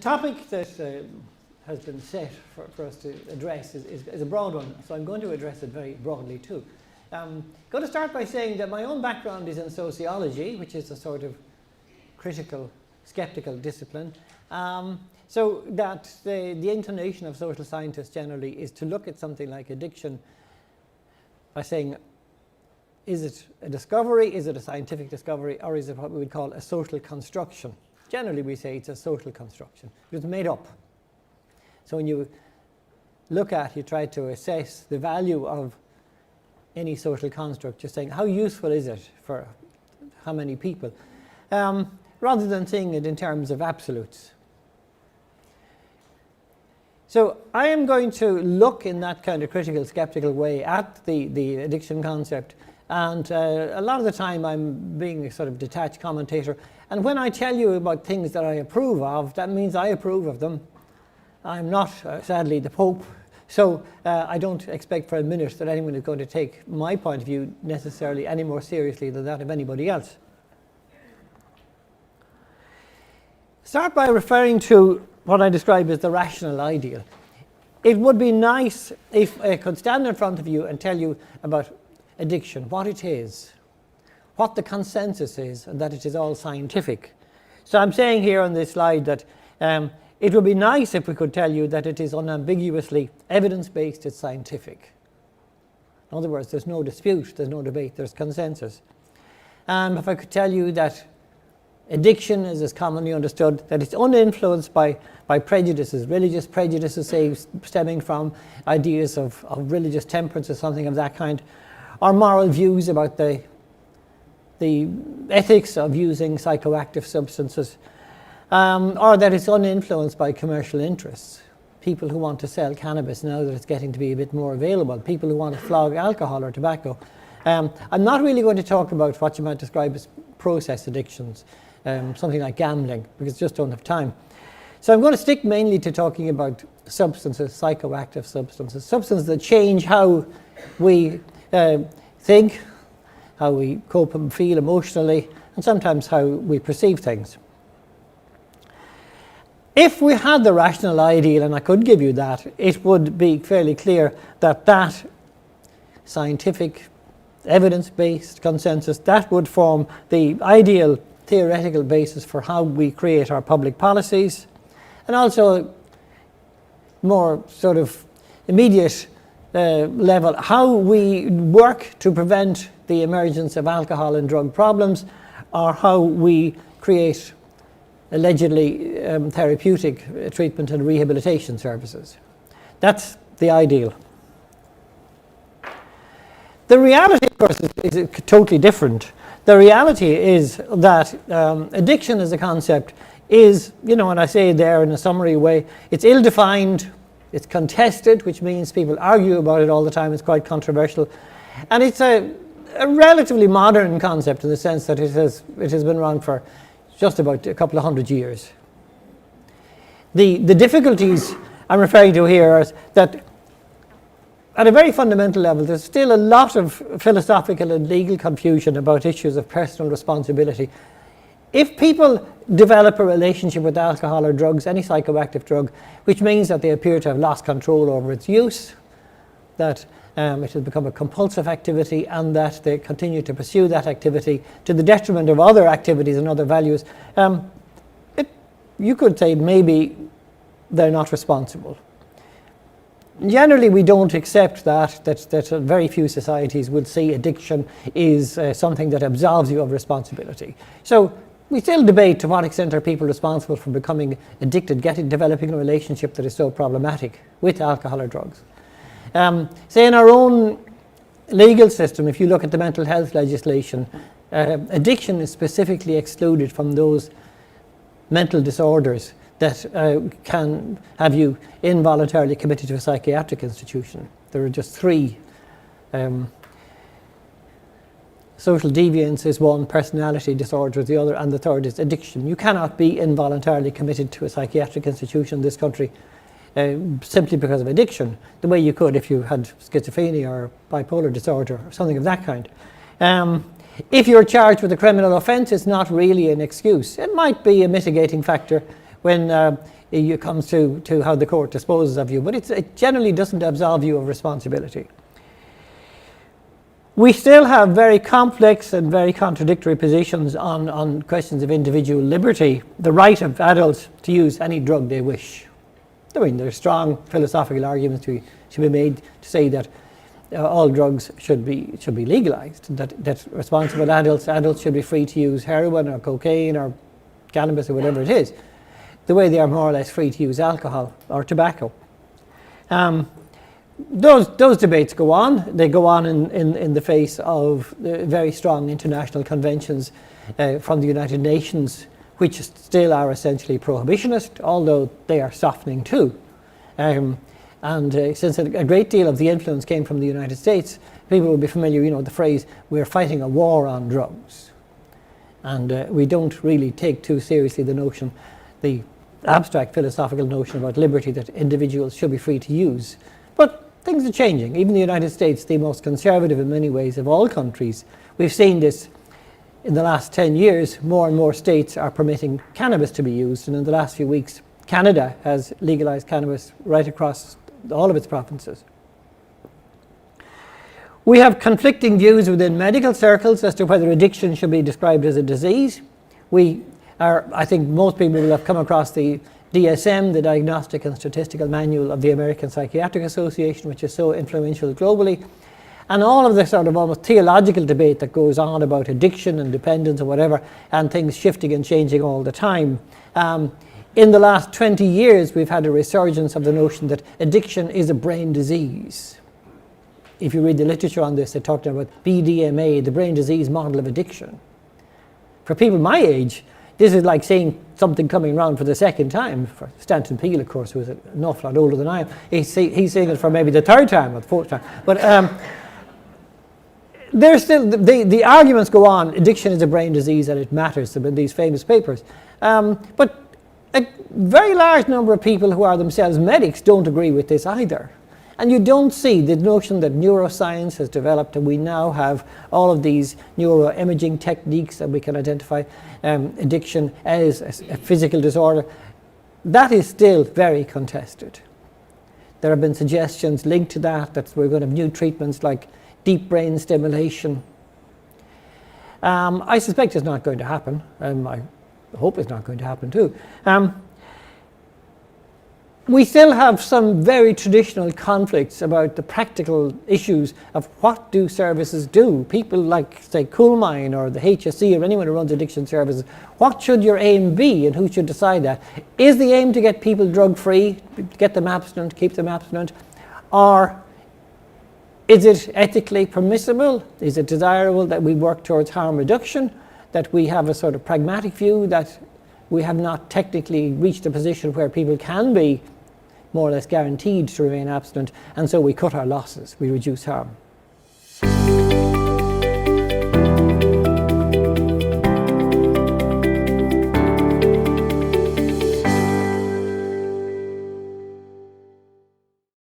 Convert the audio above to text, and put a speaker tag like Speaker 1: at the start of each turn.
Speaker 1: topic that has been set for us to address is a broad one, so I'm going to address it very broadly too. I'm going to start by saying that my own background is in sociology, which is a sort of critical, skeptical discipline. So that the inclination of social scientists generally is to look at something like addiction by saying, is it a discovery, is it a scientific discovery, or is it what we would call a social construction? Generally we say it's a social construction. It's made up. So when you look at, you try to assess the value of any social construct, you're saying how useful is it for how many people, rather than seeing it in terms of absolutes. So I am going to look in that kind of critical, skeptical way at the addiction concept, and a lot of the time I'm being a sort of detached commentator, and when I tell you about things that I approve of, that means I approve of them. I'm not, sadly, the Pope, so I don't expect for a minute that anyone is going to take my point of view necessarily any more seriously than that of anybody else. Start by referring to what I describe as the rational ideal. It would be nice if I could stand in front of you and tell you about addiction, what it is, what the consensus is, and that it is all scientific. So I'm saying here on this slide that it would be nice if we could tell you that it is unambiguously evidence-based, it's scientific. In other words, there's no dispute, there's no debate, there's consensus. If I could tell you that addiction is commonly understood, that it's uninfluenced by prejudices, religious prejudices, say, stemming from ideas of religious temperance or something of that kind, or moral views about the ethics of using psychoactive substances, or that it's uninfluenced by commercial interests. People who want to sell cannabis now that it's getting to be a bit more available, people who want to flog alcohol or tobacco. I'm not really going to talk about what you might describe as process addictions, something like gambling, because I just don't have time. So I'm going to stick mainly to talking about substances, psychoactive substances, substances that change how we think, how we cope and feel emotionally, and sometimes how we perceive things. If we had the rational ideal, and I could give you that, it would be fairly clear that that scientific, evidence-based consensus, that would form the ideal theoretical basis for how we create our public policies, and also more sort of immediate level, how we work to prevent the emergence of alcohol and drug problems, or how we create allegedly therapeutic treatment and rehabilitation services. That's the ideal. The reality, of course, is totally different. The reality is that addiction as a concept is, and I say there in a summary way, it's ill-defined, it's contested, which means people argue about it all the time, it's quite controversial, and it's a relatively modern concept in the sense that it has been around for just about a couple of 100 years. The difficulties I'm referring to here are that at a very fundamental level, there's still a lot of philosophical and legal confusion about issues of personal responsibility. If people develop a relationship with alcohol or drugs, any psychoactive drug, which means that they appear to have lost control over its use, that it has become a compulsive activity, and that they continue to pursue that activity to the detriment of other activities and other values, you could say maybe they're not responsible. Generally, we don't accept that very few societies would see addiction is something that absolves you of responsibility. So we still debate to what extent are people responsible for becoming addicted, developing a relationship that is so problematic with alcohol or drugs. Say in our own legal system, if you look at the mental health legislation, addiction is specifically excluded from those mental disorders that can have you involuntarily committed to a psychiatric institution. There are just 3. Social deviance is one, personality disorder is the other, and the third is addiction. You cannot be involuntarily committed to a psychiatric institution in this country simply because of addiction, the way you could if you had schizophrenia or bipolar disorder or something of that kind. If you're charged with a criminal offence, it's not really an excuse. It might be a mitigating factor when it comes to how the court disposes of you, but it generally doesn't absolve you of responsibility. We still have very complex and very contradictory positions on questions of individual liberty, the right of adults to use any drug they wish. I mean, there's strong philosophical arguments to be made to say that all drugs should be legalized, that responsible adults should be free to use heroin or cocaine or cannabis or whatever it is, the way they are more or less free to use alcohol or tobacco. Those debates go on. They go on in the face of very strong international conventions from the United Nations, which still are essentially prohibitionist, although they are softening too. Since a great deal of the influence came from the United States, people will be familiar, with the phrase, we're fighting a war on drugs. And we don't really take too seriously the abstract philosophical notion about liberty that individuals should be free to use. But things are changing. Even the United States, the most conservative in many ways of all countries, we've seen this in the last 10 years. More and more states are permitting cannabis to be used, and in the last few weeks, Canada has legalized cannabis right across all of its provinces. We have conflicting views within medical circles as to whether addiction should be described as a disease. I think most people will have come across the DSM, the Diagnostic and Statistical Manual of the American Psychiatric Association, which is so influential globally. And all of the sort of almost theological debate that goes on about addiction and dependence or whatever, and things shifting and changing all the time. In the last 20 years, we've had a resurgence of the notion that addiction is a brain disease. If you read the literature on this, they talked about BDMA, the brain disease model of addiction. For people my age, this is like seeing something coming around for the second time. For Stanton Peele, of course, who is an awful lot older than I am, he's seeing it for maybe the third time or the fourth time. But there's still, the arguments go on, addiction is a brain disease and it matters, in these famous papers. But a very large number of people who are themselves medics don't agree with this either. And you don't see the notion that neuroscience has developed and we now have all of these neuroimaging techniques that we can identify addiction as a physical disorder. That is still very contested. There have been suggestions linked to that we're going to have new treatments like deep brain stimulation. I suspect it's not going to happen. I hope it's not going to happen too. We still have some very traditional conflicts about the practical issues of what do services do. People like, say, Coolmine or the HSE or anyone who runs addiction services, what should your aim be and who should decide that? Is the aim to get people drug-free, get them abstinent, keep them abstinent? Or is it ethically permissible? Is it desirable that we work towards harm reduction? That we have a sort of pragmatic view that we have not technically reached a position where people can be more or less guaranteed to remain abstinent, and so we cut our losses, we reduce harm.